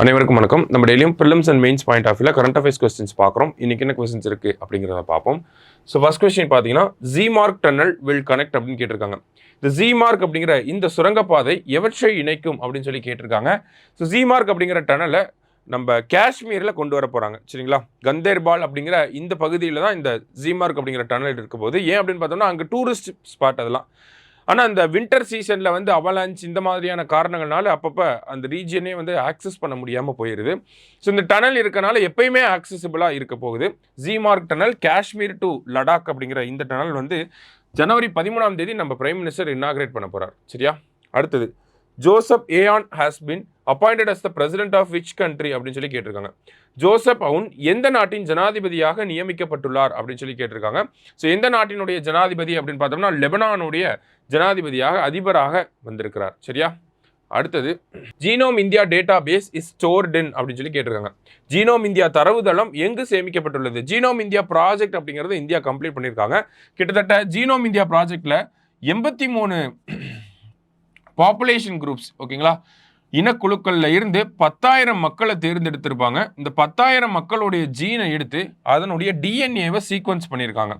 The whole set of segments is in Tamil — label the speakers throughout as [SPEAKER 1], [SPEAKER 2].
[SPEAKER 1] அனைவருக்கும் வணக்கம். நம்ம டெய்லியும் prelims and mains point of வியூல கரண்ட் அஃபேர்ஸ் கொஸ்டின்ஸ் பார்க்குறோம். இன்னைக்கு என்ன கொஸ்டின்ஸ் இருக்கு அப்படிங்கிறத பார்ப்போம். ஸோ ஃபர்ஸ்ட் கொஸ்டின் பார்த்தீங்கன்னா ஜி-மார்க் டன்னல் வில் கனெக்ட் அப்படின்னு கேட்டிருக்காங்க. இந்த ஜி-மார்க் அப்படிங்கிற இந்த சுரங்கப்பாதை எவற்றை இணைக்கும் அப்படின்னு சொல்லி கேட்டிருக்காங்க. ஸோ ஜி-மார்க் அப்படிங்கிற டனலை நம்ம காஷ்மீரில் கொண்டு வர போகிறாங்க. சரிங்களா, கந்தேர்பால் அப்படிங்கிற இந்த பகுதியில் தான் இந்த ஜி-மார்க் அப்படிங்கிற டனல் இருக்க போது. ஏன் அப்படின்னு பார்த்தோம்னா அங்கே டூரிஸ்ட் ஸ்பாட் அதெல்லாம். ஆனால் அந்த வின்டர் சீசனில் வந்து அவலான்ச் இந்த மாதிரியான காரணங்கள்னால அப்பப்போ அந்த ரீஜியனே வந்து ஆக்சஸ் பண்ண முடியாமல் போயிடுது. ஸோ இந்த டனல் இருக்கனால எப்பயுமே ஆக்சசிபிளாக இருக்க போகுது. G-mark tunnel Kashmir to Ladakh அப்படிங்கிற இந்த டனல் வந்து ஜனவரி 13ஆம் தேதி நம்ம பிரைம் மினிஸ்டர் இன்னாகிரேட் பண்ண போகிறார். சரியா, அடுத்தது Joseph Aoun has been appointed as the president of which country அப்படின்னு சொல்லி கேட்டிருக்காங்க. ஜோசப் அவுன் எந்த நாட்டின் ஜனாதிபதியாக நியமிக்கப்பட்டுள்ளார் அப்படின்னு சொல்லி கேட்டிருக்காங்க. ஸோ எந்த நாட்டினுடைய ஜனாதிபதி அப்படின்னு பார்த்தோம்னா லெபனானுடைய ஜனாதிபதியாக அதிபராக வந்திருக்கிறார். சரியா, அடுத்தது genome India database is stored in அப்படின்னு சொல்லி கேட்டிருக்காங்க. ஜீனோம் இந்தியா தரவுதளம் எங்கு சேமிக்கப்பட்டுள்ளது? ஜீனோம் இந்தியா ப்ராஜெக்ட் அப்படிங்கிறது இந்தியா கம்ப்ளீட் பண்ணியிருக்காங்க. கிட்டத்தட்ட ஜீனோம் இந்தியா ப்ராஜெக்டில் 83 பாப்புலேஷன் குரூப்ஸ், ஓகேங்களா, இனக்குழுக்களில் இருந்து 10,000 மக்களை தேர்ந்தெடுத்திருப்பாங்க. இந்த 10,000 மக்களுடைய ஜீனை எடுத்து அதனுடைய டிஎன்ஏவை சீக்வன்ஸ் பண்ணியிருக்காங்க.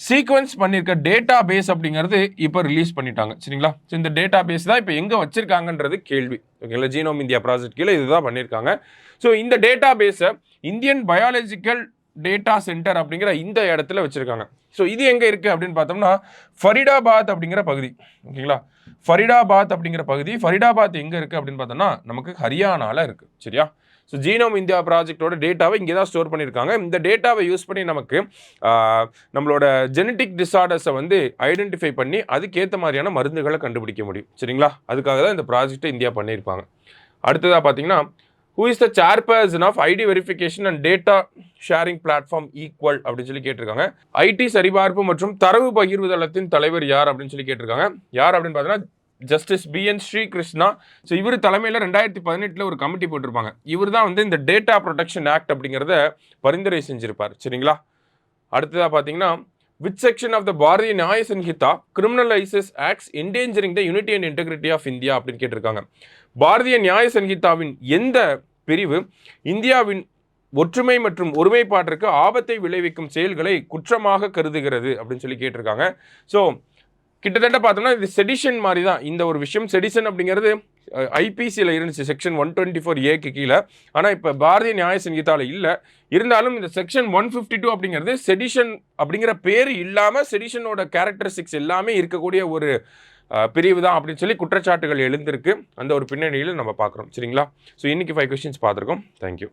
[SPEAKER 1] சீக்வன்ஸ் பண்ணியிருக்க டேட்டா பேஸ் அப்படிங்கிறது இப்போ ரிலீஸ் பண்ணிட்டாங்க. சரிங்களா, ஸோ இந்த டேட்டா பேஸ் தான் இப்போ எங்கே வச்சிருக்காங்கன்றது கேள்வி. ஓகேங்களா, ஜீனோம் இந்தியா ப்ராஜெக்ட் கீழே இதுதான் பண்ணியிருக்காங்க. ஸோ இந்த டேட்டா பேஸை இந்தியன் பயாலஜிக்கல் டேட்டா சென்டர் அப்படிங்கிற இந்த இடத்துல வச்சுருக்காங்க. ஸோ இது எங்கே இருக்குது அப்படின்னு பார்த்தோம்னா ஃபரிடாபாத் அப்படிங்கிற பகுதி. ஓகேங்களா, ஃபரிடாபாத் அப்படிங்கிற பகுதி. ஃபரிடாபாத் எங்கே இருக்குது அப்படின்னு பார்த்தோம்னா நமக்கு ஹரியானாவில் இருக்குது. சரியா, ஸோ ஜீனோம் இந்தியா ப்ராஜெக்டோட டேட்டாவை இங்கே தான் ஸ்டோர் பண்ணியிருக்காங்க. இந்த டேட்டாவை யூஸ் பண்ணி நமக்கு நம்மளோட ஜெனட்டிக் டிஸார்டர்ஸை வந்து ஐடென்டிஃபை பண்ணி அதுக்கேற்ற மாதிரியான மருந்துகளை கண்டுபிடிக்க முடியும். சரிங்களா, அதுக்காக தான் இந்த ப்ராஜெக்டை இந்தியா பண்ணியிருப்பாங்க. அடுத்ததாக பார்த்தீங்கன்னா who is the chairperson of ID verification and data sharing platform equal அப்படின்னு சொல்லி கேட்டிருக்காங்க. ஐடி சரிபார்ப்பு மற்றும் தரவு பகிர்வுதளத்தின் தலைவர் யார் அப்படின்னு சொல்லி கேட்டிருக்காங்க. யார் அப்படின்னு பார்த்தீங்கன்னா ஜஸ்டிஸ் பிஎன் ஸ்ரீகிருஷ்ணா. ஸோ இவர் தலைமையில் 2018 ஒரு கமிட்டி போட்டிருப்பாங்க. இவர் தான் வந்து இந்த டேட்டா ப்ரொடெக்ஷன் ஆக்ட் அப்படிங்கிறத பரிந்துரை செஞ்சிருப்பார். சரிங்களா, அடுத்ததாக பார்த்தீங்கன்னா which section of the Bharatiya நியாய Sanhita criminalizes acts endangering the unity and integrity of India அப்படின்னு கேட்டிருக்காங்க. பாரதிய நியாய சன்ஹிதாவின் எந்த பிரிவு இந்தியாவின் ஒற்றுமை மற்றும் ஒருமைப்பாட்டிற்கு ஆபத்தை விளைவிக்கும் செயல்களை குற்றமாக கருதுகிறது அப்படின்னு சொல்லி கேட்டிருக்காங்க. ஸோ கிட்டத்தட்ட பார்த்தோம்னா இது செடிஷன் மாதிரி தான் இந்த ஒரு விஷயம். செடிஷன் அப்படிங்கிறது ஐபிசியில் இருந்துச்சு செக்ஷன் 124A கீழே. ஆனால் இப்போ பாரதிய நியாய சங்கீதாவில் இல்லை. இருந்தாலும் இந்த செக்ஷன் 152 அப்படிங்கிறது செடிஷன் அப்படிங்கிற பேர் இல்லாமல் செடிஷனோட கேரக்டரிஸ்டிக்ஸ் எல்லாமே இருக்கக்கூடிய ஒரு பிரிவு தான் அப்படின்னு சொல்லி குற்றச்சாட்டுகள் எழுந்திருக்கு. அந்த ஒரு பின்னணியில் நம்ம பார்க்குறோம். சரிங்களா, ஸோ இன்னைக்கு 5 கொஸ்டின்ஸ் பார்த்துருக்கோம். தேங்க்யூ.